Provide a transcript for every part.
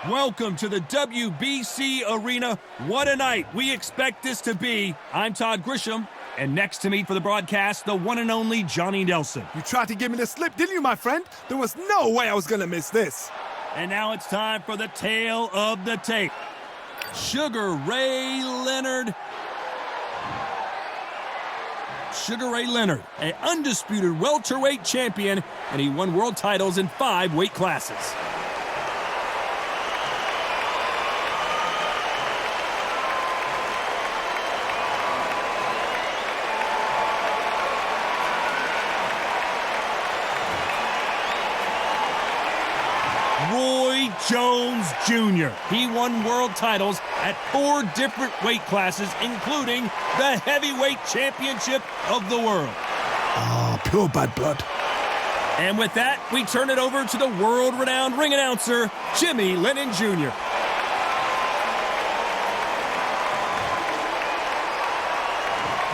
Welcome to the WBC Arena. What a night we expect this to be. I'm Todd Grisham, and next to me for the broadcast, the one and only Johnny Nelson. You tried to give me the slip, didn't you, my friend? There was no way I was going to miss this. And now it's time for the tale of the tape. Sugar Ray Leonard. Sugar Ray Leonard, an undisputed welterweight champion, and he won world titles in 5 weight classes. Roy Jones Jr. He won world titles at 4 different weight classes, including the heavyweight championship of the world. Ah, pure bad blood. And with that, we turn it over to the world-renowned ring announcer, Jimmy Lennon Jr.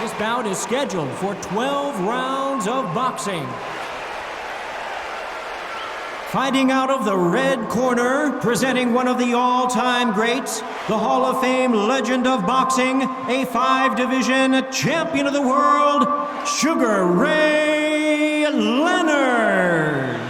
This bout is scheduled for 12 rounds of boxing. Fighting out of the red corner, presenting one of the all-time greats, the Hall of Fame legend of boxing, a 5-division champion of the world, Sugar Ray Leonard.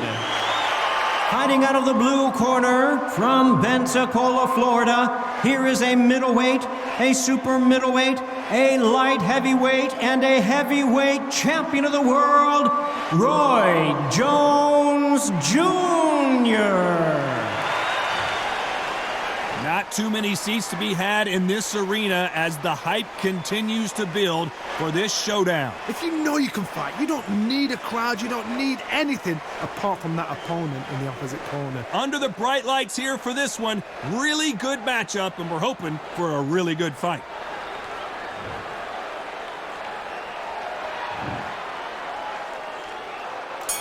Fighting out of the blue corner, from Pensacola, Florida, here is a middleweight, a super middleweight, a light heavyweight, and a heavyweight champion of the world, Roy Jones Jr. Not too many seats to be had in this arena as the hype continues to build for this showdown. If you know you can fight, you don't need a crowd, you don't need anything apart from that opponent in the opposite corner. Under the bright lights here for this one, really good matchup, and we're hoping for a really good fight.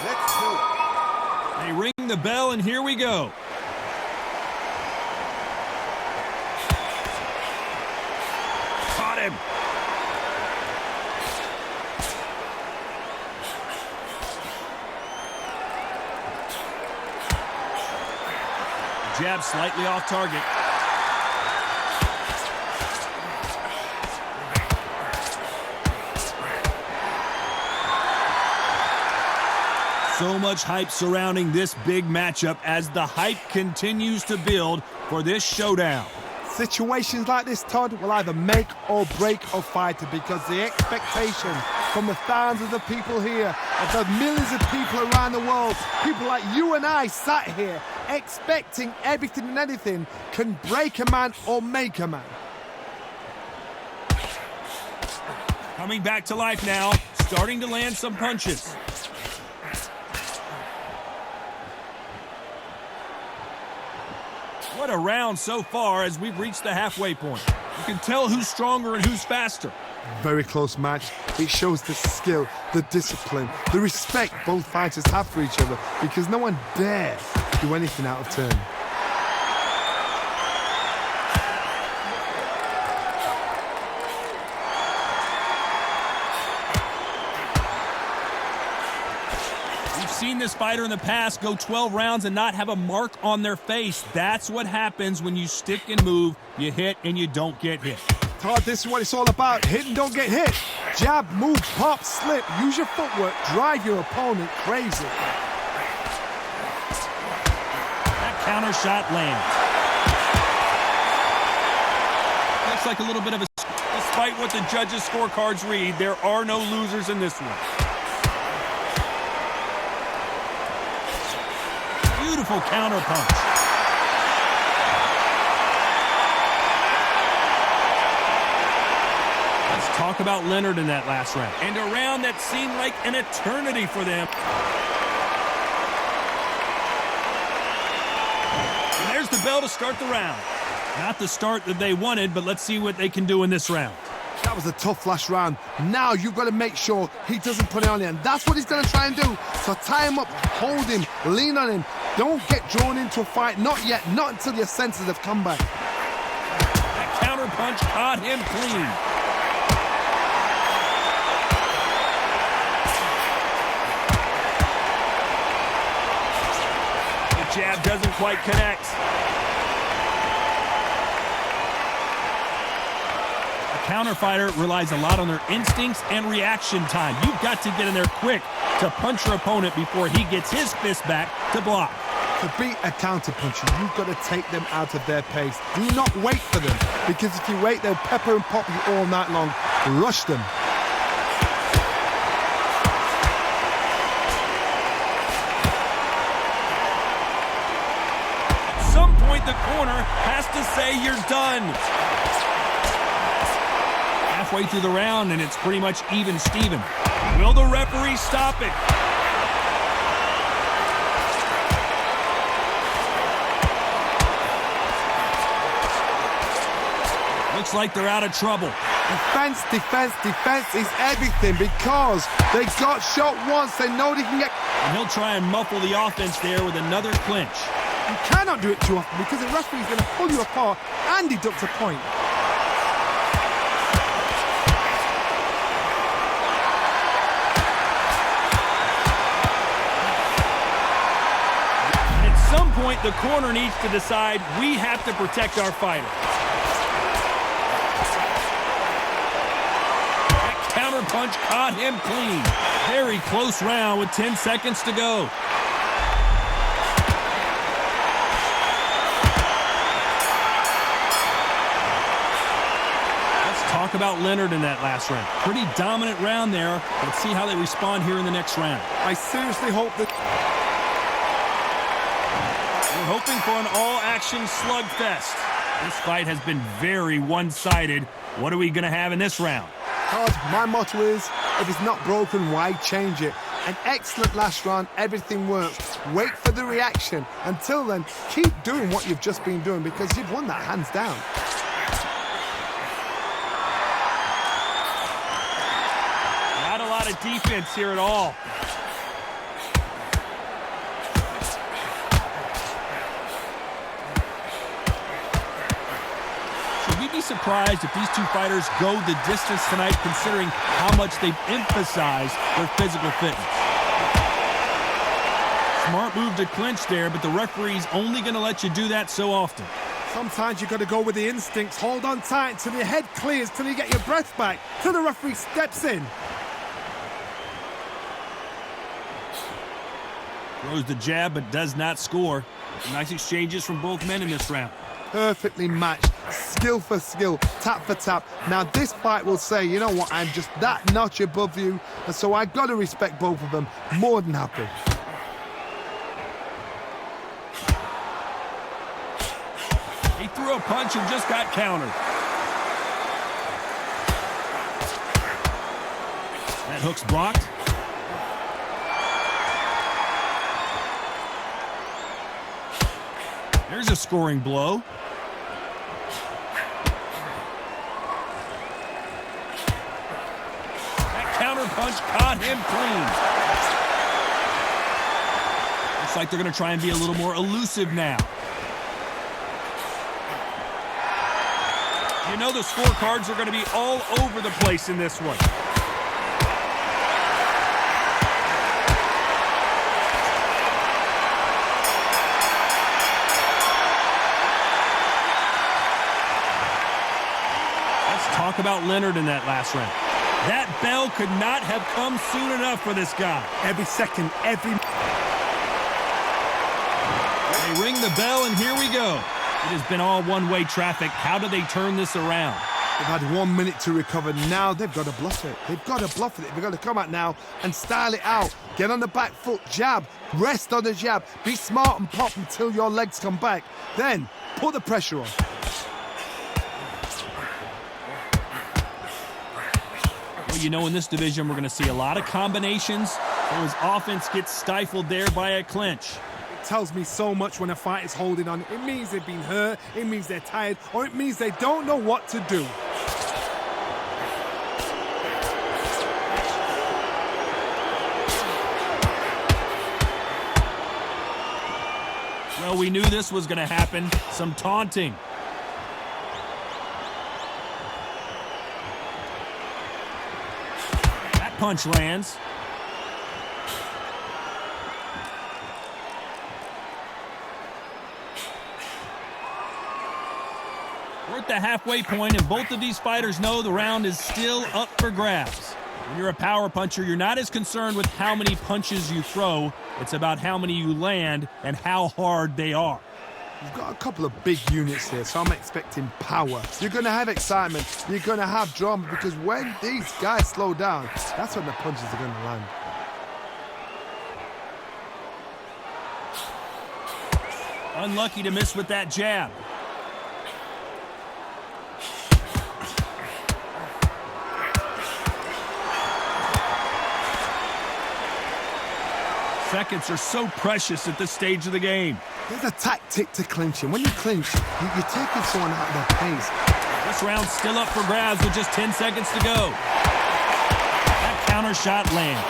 Let's do it. They ring the bell, and here we go. Caught him. Jab slightly off target. So much hype surrounding this big matchup as the hype continues to build for this showdown. Situations like this, Todd, will either make or break a fighter because the expectation from the thousands of people here, of the millions of people around the world, people like you and I sat here expecting everything and anything, can break a man or make a man. Coming back to life now, starting to land some punches. What a round so far as we've reached the halfway point. You can tell who's stronger and who's faster. Very close match. It shows the skill, the discipline, the respect both fighters have for each other because no one dares do anything out of turn. Seen this fighter in the past go 12 rounds and not have a mark on their face. That's what happens when you stick and move. You hit and you don't get hit. Todd, this is what it's all about. Hit and don't get hit. Jab, move, pop, slip. Use your footwork. Drive your opponent crazy. That counter shot lands. Looks like a little bit of a... Despite what the judges' scorecards read, there are no losers in this one. Beautiful counter punch. Let's talk about Leonard in that last round. And a round that seemed like an eternity for them. And there's the bell to start the round. Not the start that they wanted, but let's see what they can do in this round. That was a tough last round. Now you've got to make sure he doesn't put it on you, and that's what he's going to try and do. So tie him up, hold him, lean on him. Don't get drawn into a fight. Not yet. Not until your senses have come back. That counter punch caught him clean. The jab doesn't quite connect. counter fighter relies a lot on their instincts and reaction time. You've got to get in there quick to punch your opponent before he gets his fist back to block. To beat a counter puncher, you've got to take them out of their pace. Do not wait for them, because if you wait, they'll pepper and pop you all night long. Rush them. At some point, the corner has to say you're done. Halfway through the round, and it's pretty much even Steven. Will the referee stop it? Looks like they're out of trouble. Defense, defense, defense is everything, because they got shot once. They know they can get... And he'll try and muffle the offense there with another clinch. You cannot do it too often, because the referee's going to pull you apart and deduct a point. At some point, the corner needs to decide we have to protect our fighter. Counter punch caught him clean. Very close round with 10 seconds to go. Let's talk about Leonard in that last round. Pretty dominant round there. Let's see how they respond here in the next round. I seriously hope that... We're hoping for an all-action slugfest. This fight has been very one-sided. What are we going to have in this round? Todd, my motto is, if it's not broken, why change it? An excellent last round, everything works. Wait for the reaction. Until then, keep doing what you've just been doing, because you've won that hands down. Not a lot of defense here at all. Surprised if these two fighters go the distance tonight, considering how much they've emphasized their physical fitness. Smart move to clinch there, but the referee's only going to let you do that so often. Sometimes you've got to go with the instincts. Hold on tight till your head clears, till you get your breath back, till the referee steps in. Throws the jab, but does not score. Nice exchanges from both men in this round. Perfectly matched, skill for skill, tap for tap. Now this fight will say, you know what, I'm just that notch above you, and so I got to respect both of them. More than happy. He threw a punch and just got countered. That hook's blocked. There's a scoring blow. Punch caught him clean. Looks like they're going to try and be a little more elusive now. You know the scorecards are going to be all over the place in this one. Let's talk about Leonard in that last round. That bell could not have come soon enough for this guy. Every second, every... They ring the bell, and here we go. It has been all one-way traffic. How do they turn this around? They've had 1 minute to recover. Now they've got to bluff it. They've got to bluff it. They've got to come out now and style it out. Get on the back foot, jab, rest on the jab. Be smart and pop until your legs come back. Then put the pressure on. Well, you know, in this division, we're going to see a lot of combinations. So his offense gets stifled there by a clinch. It tells me so much when a fight is holding on. It means they've been hurt, it means they're tired, or it means they don't know what to do. Well, we knew this was going to happen. Some taunting. That punch lands. We're at the halfway point, and both of these fighters know the round is still up for grabs. When you're a power puncher, you're not as concerned with how many punches you throw. It's about how many you land and how hard they are. You've got a couple of big units here, so I'm expecting power. You're going to have excitement. You're going to have drama, because when these guys slow down, that's when the punches are going to land. Unlucky to miss with that jab. Seconds are so precious at this stage of the game. There's a tactic to clinching. When you clinch, you're taking someone out of their pace. This round's still up for grabs with just 10 seconds to go. That counter shot lands.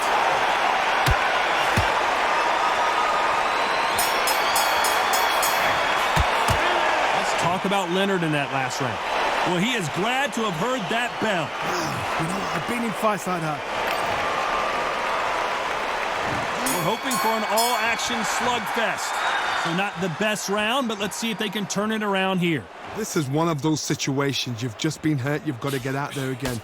Let's talk about Leonard in that last round. Well, he is glad to have heard that bell. You know, I've been in fights like that. We're hoping for an all-action slugfest. So not the best round, but let's see if they can turn it around here. This is one of those situations. You've just been hurt. You've got to get out there again.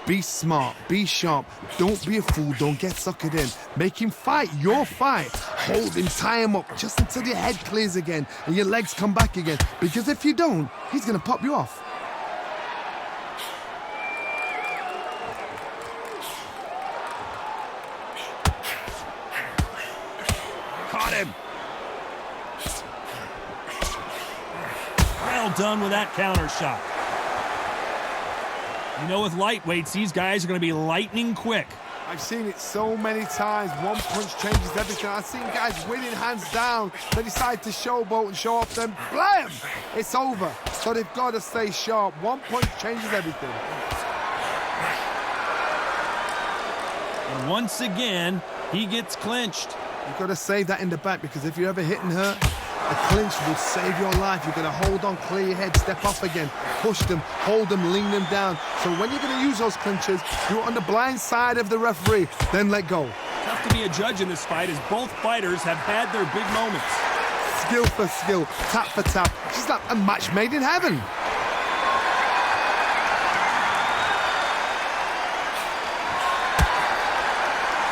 Be smart. Be sharp. Don't be a fool. Don't get suckered in. Make him fight your fight. Hold him. Tie him up just until your head clears again and your legs come back again. Because if you don't, he's going to pop you off. Caught him. Well done with that counter shot. You know, with lightweights, these guys are going to be lightning quick. I've seen it so many times. One punch changes everything. I've seen guys winning hands down. They decide to showboat and show off them. Blam! It's over. So they've got to stay sharp. One punch changes everything. And once again, he gets clinched. You've got to save that in the back, because if you're ever hitting hurt, a clinch will save your life. You're going to hold on, clear your head, step off again, push them, hold them, lean them down. So when you're going to use those clinches, do it on the blind side of the referee, then let go. Tough to be a judge in this fight, as both fighters have had their big moments. Skill for skill, tap for tap. Just like a match made in heaven.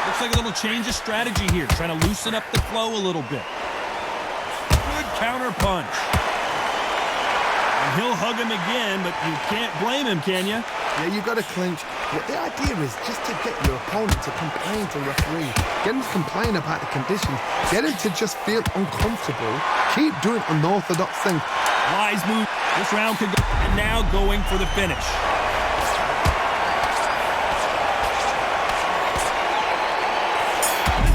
Looks like a little change of strategy here, trying to loosen up the flow a little bit. Good counter punch. And he'll hug him again, but you can't blame him, can you? Yeah, you've got to clinch. But the idea is just to get your opponent to complain to the referee. Get him to complain about the conditions. Get him to just feel uncomfortable. Keep doing unorthodox things. Wise move. This round could go. And now going for the finish.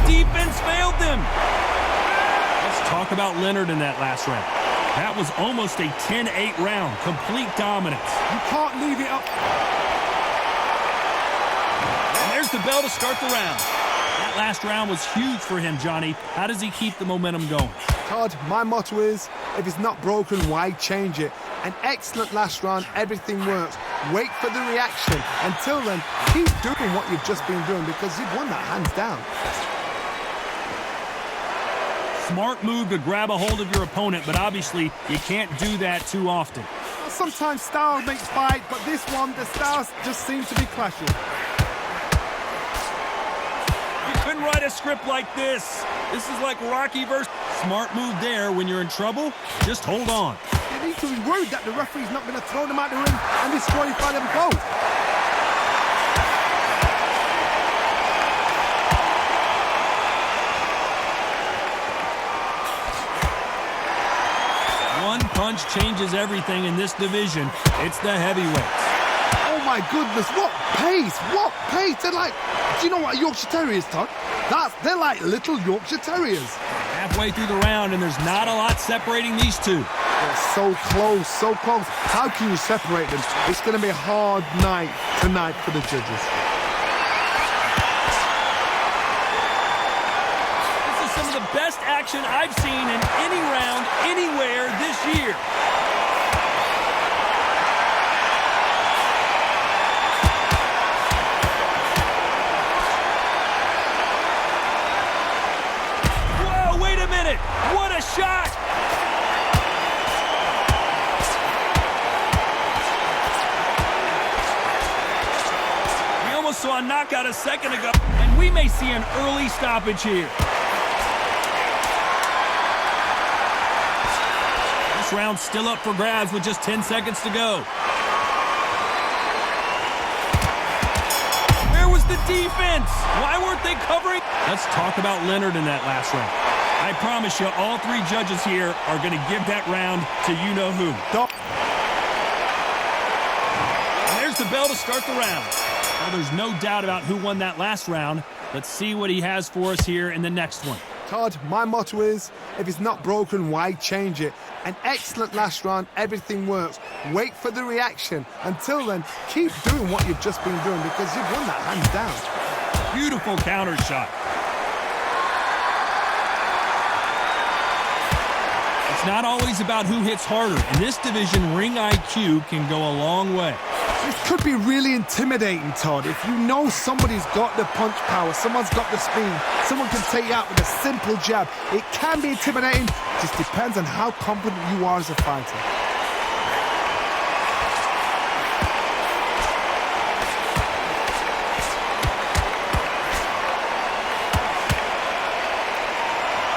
Defense failed them. Let's talk about Leonard in that last round. That was almost a 10-8 round. Complete dominance. You can't leave it up. And there's the bell to start the round. That last round was huge for him, Johnny. How does he keep the momentum going? Todd, my motto is, if it's not broken, why change it? An excellent last round. Everything works. Wait for the reaction. Until then, keep doing what you've just been doing, because you've won that hands down. Smart move to grab a hold of your opponent, but obviously you can't do that too often. Sometimes style makes fight, but this one, the styles just seem to be clashing. You couldn't write a script like this. This is like Rocky versus... Smart move there. When you're in trouble, just hold on. You need to be worried that the referee's not going to throw them out the ring and disqualify them both. One punch changes everything in this division. It's the heavyweights. Oh my goodness, what pace, what pace. They're like, do you know what a Yorkshire Terrier is, Todd? They're like little Yorkshire Terriers. Halfway through the round, and there's not a lot separating these two. They're so close, so close. How can you separate them? It's going to be a hard night tonight for the judges. This is some of the best action I've seen in any round, anywhere this year. Whoa, wait a minute! What a shot! saw a knockout a second ago, and we may see an early stoppage here. This round's still up for grabs with just 10 seconds to go. Where was the defense? Why weren't they covering? Let's talk about Leonard in that last round. I promise you, all three judges here are going to give that round to you-know-who. There's the bell to start the round. Well, there's no doubt about who won that last round. Let's see what he has for us here in the next one. Todd, my motto is, if it's not broken, why change it? An excellent last round, everything works. Wait for the reaction. Until then, keep doing what you've just been doing because you've won that hands down. Beautiful counter shot. It's not always about who hits harder. In this division, ring IQ can go a long way. This could be really intimidating, Todd. If you know somebody's got the punch power, someone's got the speed, someone can take you out with a simple jab, it can be intimidating. It just depends on how confident you are as a fighter.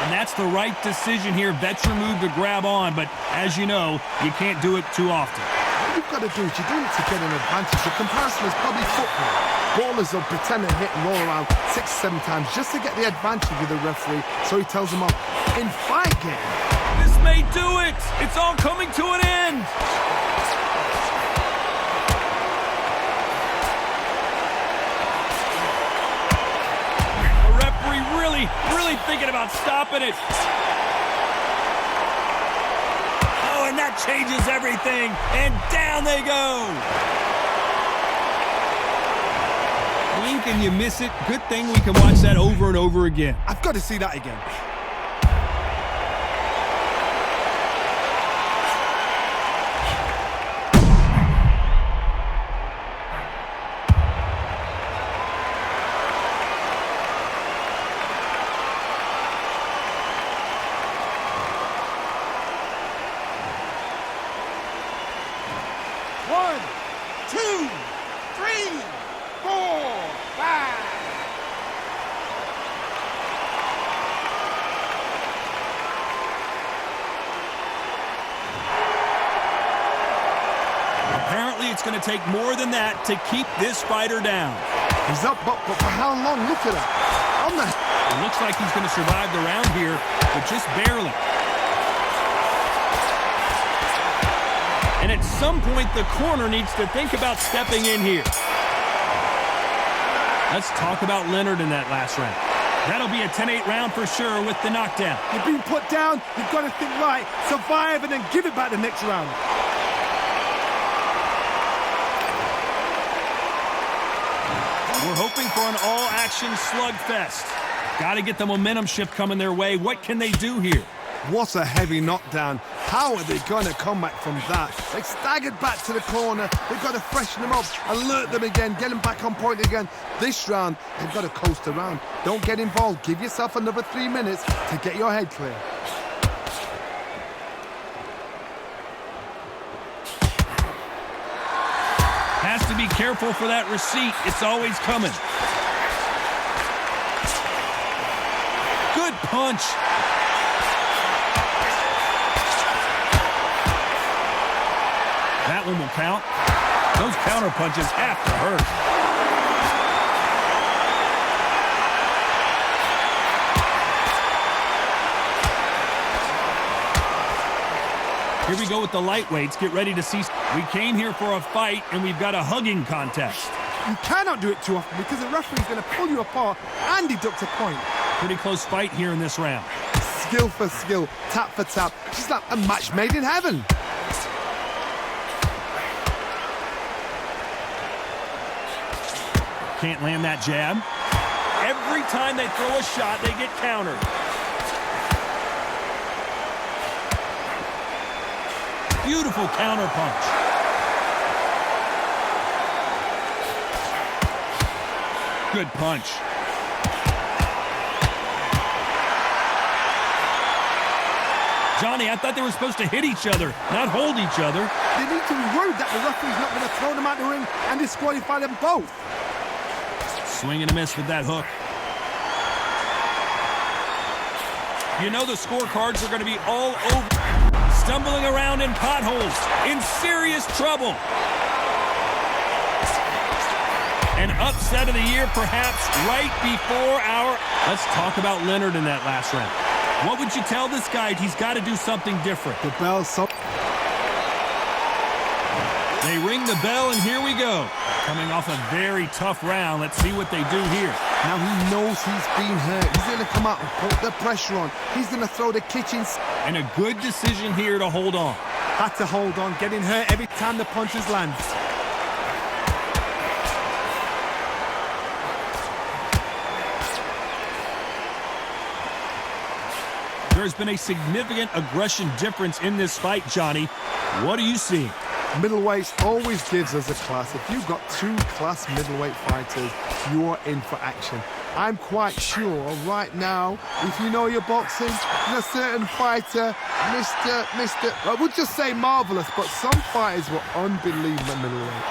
And that's the right decision here. Veteran move to grab on, but as you know, you can't do it too often. What you've got to do is you're doing it to get an advantage. The comparison is probably football. Ballers will pretend to hit and roll around 6-7 times just to get the advantage with the referee, so he tells them off. In fight game, this may do it. It's all coming to an end. The referee really thinking about stopping it. Oh, and that changes everything. And down they go. Blink and you miss it. Good thing we can watch that over and over again. I've got to see that again. One, two, three, 4, 5. Apparently, it's going to take more than that to keep this fighter down. He's up, but for how long? Look at that. It looks like he's going to survive the round here, but just barely. And at some point, the corner needs to think about stepping in here. Let's talk about Leonard in that last round. That'll be a 10-8 round for sure with the knockdown. You've been put down, you've got to think right, survive, and then give it back the next round. We're hoping for an all-action slugfest. Got to get the momentum shift coming their way. What can they do here? What a heavy knockdown. How are they going to come back from that? They staggered back to the corner. They've got to freshen them up, alert them again, get them back on point again. This round, they've got to coast around. Don't get involved. Give yourself another 3 minutes to get your head clear. Has to be careful for that receipt. It's always coming. Good punch. That one will count. Those counter punches have to hurt. Here we go with the lightweights. Get ready to see. We came here for a fight, and we've got a hugging contest. You cannot do it too often because the referee's going to pull you apart and deduct a point. Pretty close fight here in this round. Skill for skill, tap for tap. She's like a match made in heaven. Can't land that jab. Every time they throw a shot, they get countered. Beautiful counter punch. Good punch. Johnny, I thought they were supposed to hit each other, not hold each other. They need to be worried that the referee's not going to throw them out the ring and disqualify them both. Swing and a miss with that hook. You know the scorecards are going to be all over. Stumbling around in potholes, in serious trouble. An upset of the year, perhaps, right before our... Let's talk about Leonard in that last round. What would you tell this guy? He's got to do something different. The bell's so... They ring the bell, and here we go. Coming off a very tough round. Let's see what they do here. Now he knows he's been hurt. He's going to come out and put the pressure on. He's going to throw the kitchen... And a good decision here to hold on. Had to hold on, getting hurt every time the punches land. There's been a significant aggression difference in this fight, Johnny. What are you seeing? Middleweights always gives us a class. If you've got two class middleweight fighters, you're in for action. I'm quite sure right now, if you know your boxing, there's a certain fighter, I would just say marvelous, but some fighters were unbelievable middleweight.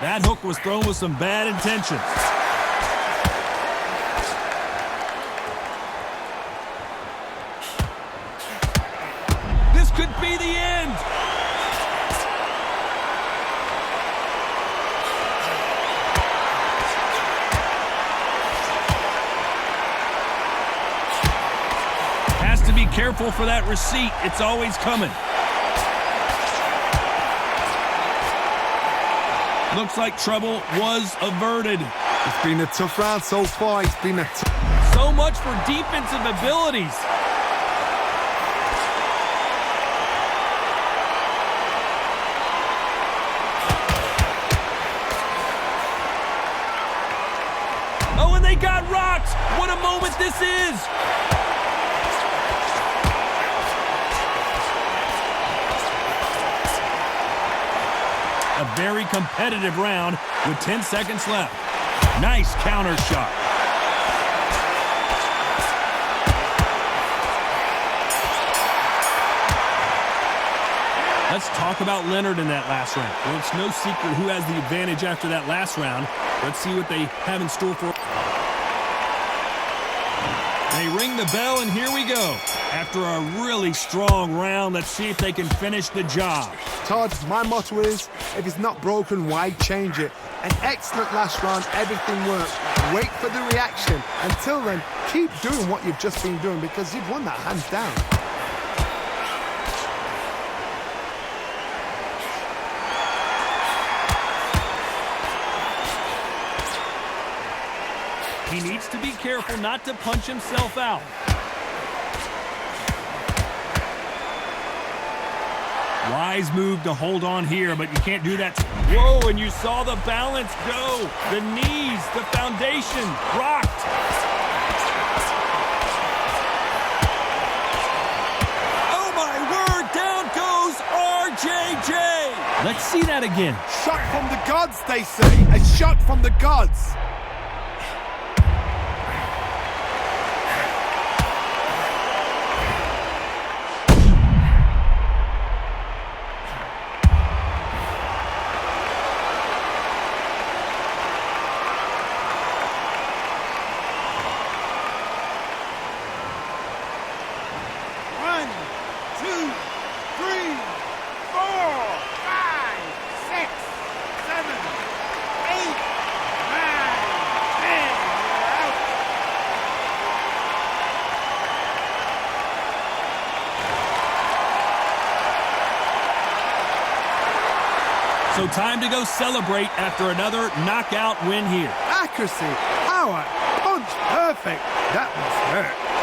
That hook was thrown with some bad intentions. This could be the end. Has to be careful for that receipt. It's always coming. Looks like trouble was averted. It's been a tough round so far. It's been a So much for defensive abilities. Oh, and they got rocked. What a moment this is. A very competitive round with 10 seconds left. Nice counter shot. Let's talk about Leonard in that last round. Well, it's no secret who has the advantage after that last round. Let's see what they have in store for. They ring the bell, and here we go. After a really strong round, let's see if they can finish the job. Todd, my motto is, if it's not broken, why change it? An excellent last round, everything worked. Wait for the reaction. Until then, keep doing what you've just been doing because you've won that hands down. He needs to be careful not to punch himself out. Wise move to hold on here, but you can't do that. Whoa, and you saw the balance go. The knees, the foundation, rocked. Oh my word, down goes RJJ. Let's see that again. Shot from the gods, they say. A shot from the gods. So time to go celebrate after another knockout win here. Accuracy, power, punch, perfect. That was hurt.